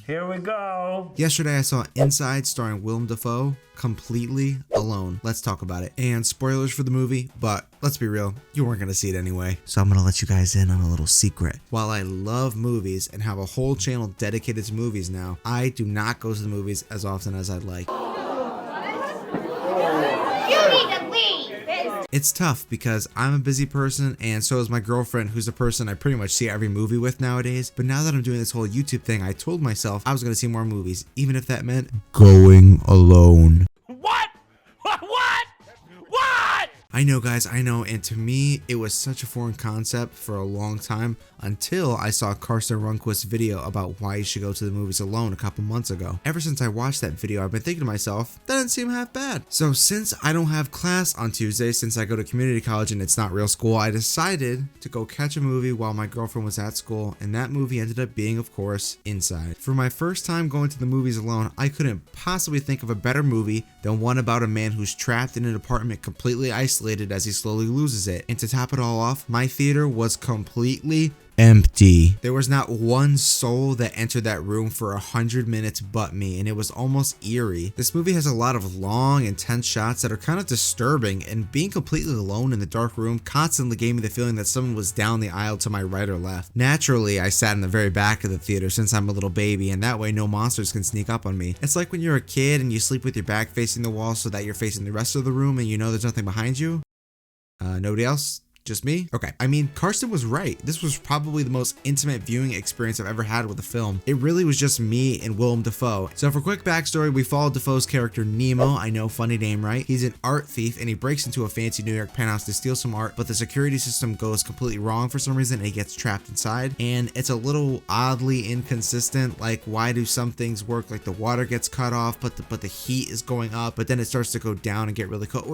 Here we go. Yesterday I saw Inside starring Willem Dafoe, completely alone. Let's talk about it. And spoilers for the movie, but let's be real, you weren't gonna see it anyway. So I'm gonna let you guys in on a little secret. While I love movies and have a whole channel dedicated to movies now, I do not go to the movies as often as I'd like. It's tough because I'm a busy person and so is my girlfriend, who's the person I pretty much see every movie with nowadays. But now that I'm doing this whole YouTube thing, I told myself I was going to see more movies, even if that meant going alone. What? What? I know, guys, I know, and to me, it was such a foreign concept for a long time until I saw Karsten Rundquist's video about why you should go to the movies alone a couple months ago. Ever since I watched that video, I've been thinking to myself, that didn't seem half bad. So since I don't have class on Tuesday, since I go to community college and it's not real school, I decided to go catch a movie while my girlfriend was at school, and that movie ended up being, of course, Inside. For my first time going to the movies alone, I couldn't possibly think of a better movie than one about a man who's trapped in an apartment completely isolated as he slowly loses it. And to top it all off, my theater was completely empty. There was not one soul that entered that room for 100 minutes but me, and it was almost eerie. This movie has a lot of long, intense shots that are kind of disturbing, and being completely alone in the dark room constantly gave me the feeling that someone was down the aisle to my right or left. Naturally, I sat in the very back of the theater since I'm a little baby, and that way no monsters can sneak up on me. It's like when you're a kid and you sleep with your back facing the wall so that you're facing the rest of the room and you know there's nothing behind you. Nobody else? Just me? Okay. I mean, Karsten was right. This was probably the most intimate viewing experience I've ever had with a film. It really was just me and Willem Dafoe. So for quick backstory, we followed Dafoe's character Nemo. I know, funny name, right? He's an art thief and he breaks into a fancy New York penthouse to steal some art, but the security system goes completely wrong for some reason and he gets trapped inside. And it's a little oddly inconsistent. Like, why do some things work? Like the water gets cut off, but the heat is going up, but then it starts to go down and get really cold.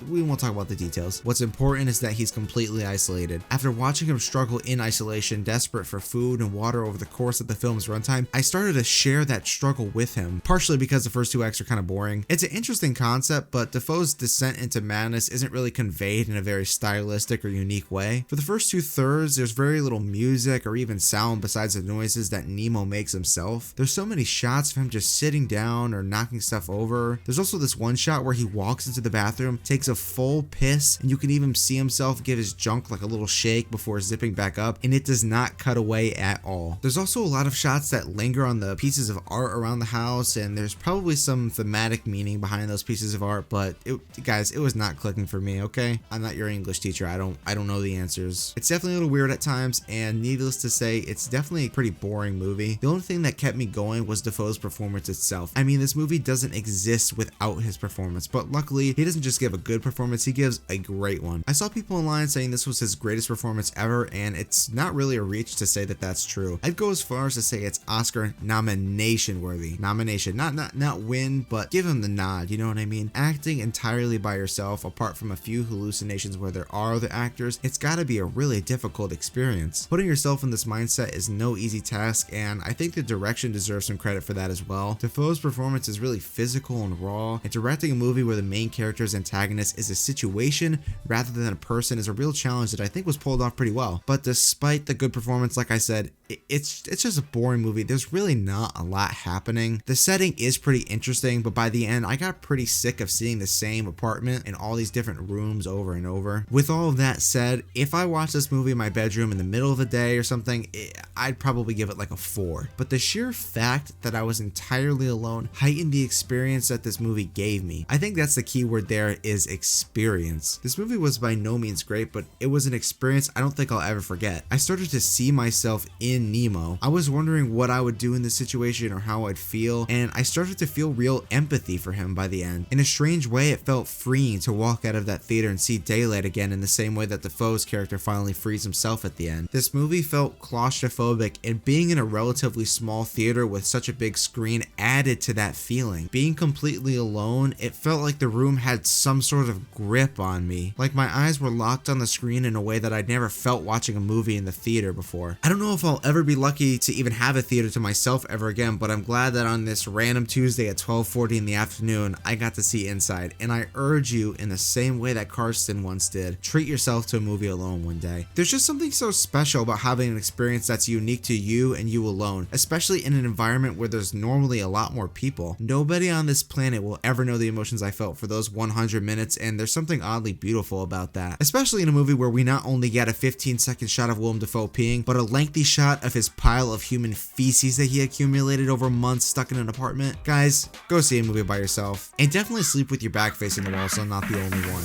We won't talk about the details. What's important is that he's completely isolated. After watching him struggle in isolation, desperate for food and water over the course of the film's runtime, I started to share that struggle with him, partially because the first two acts are kind of boring. It's an interesting concept, but Dafoe's descent into madness isn't really conveyed in a very stylistic or unique way. For the first 2/3, there's very little music or even sound besides the noises that Nemo makes himself. There's so many shots of him just sitting down or knocking stuff over. There's also this one shot where he walks into the bathroom, takes a full piss, and you can even see himself give his junk like a little shake before zipping back up, and it does not cut away at all. There's also a lot of shots that linger on the pieces of art around the house, and there's probably some thematic meaning behind those pieces of art, but guys, it was not clicking for me, okay? I'm not your English teacher. I don't know the answers. It's definitely a little weird at times, and needless to say, it's definitely a pretty boring movie. The only thing that kept me going was Dafoe's performance itself. I mean, this movie doesn't exist without his performance, but luckily, he doesn't just give a good performance, he gives a great one. I saw people online saying this was his greatest performance ever, and it's not really a reach to say that that's true. I'd go as far as to say it's Oscar nomination worthy. Nomination, not win, but give him the nod, you know what I mean? Acting entirely by yourself, apart from a few hallucinations where there are other actors, it's gotta be a really difficult experience. Putting yourself in this mindset is no easy task, and I think the direction deserves some credit for that as well. Dafoe's performance is really physical and raw, and directing a movie where the main character's antagonist is a situation rather than a person is a real challenge that I think was pulled off pretty well. But despite the good performance, like I said, it's just a boring movie. There's really not a lot happening. The setting is pretty interesting, but by the end, I got pretty sick of seeing the same apartment and all these different rooms over and over. With all of that said, if I watched this movie in my bedroom in the middle of the day or something, I'd probably give it like a 4. But the sheer fact that I was entirely alone heightened the experience that this movie gave me. I think that's the key word there, is experience. This movie was by no means great, but it was an experience I don't think I'll ever forget. I started to see myself in Nemo. I was wondering what I would do in this situation or how I'd feel, and I started to feel real empathy for him by the end. In a strange way, it felt freeing to walk out of that theater and see daylight again in the same way that Dafoe's character finally frees himself at the end. This movie felt claustrophobic, and being in a relatively small theater with such a big screen added to that feeling. Being completely alone, it felt like the room had some sort of grip on me, like my eyes were locked on the screen in a way that I'd never felt watching a movie in the theater before. I don't know if I'll ever be lucky to even have a theater to myself ever again, but I'm glad that on this random Tuesday at 12:40 in the afternoon, I got to see Inside, and I urge you, in the same way that Karsten once did, treat yourself to a movie alone one day. There's just something so special about having an experience that's unique to you and you alone, especially in an environment where there's normally a lot more people. Nobody on this planet will ever know the emotions I felt for those 100 minutes, and there's something oddly beautiful about that, especially in a movie where we not only get a 15-second shot of Willem Dafoe peeing, but a lengthy shot of his pile of human feces that he accumulated over months stuck in an apartment. Guys, go see a movie by yourself, and definitely sleep with your back facing the wall so I'm not the only one.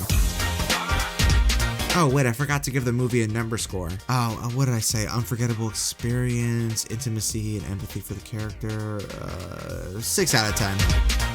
Oh wait, I forgot to give the movie a number score. Oh, what did I say? Unforgettable experience, intimacy, and empathy for the character. 6 out of 10.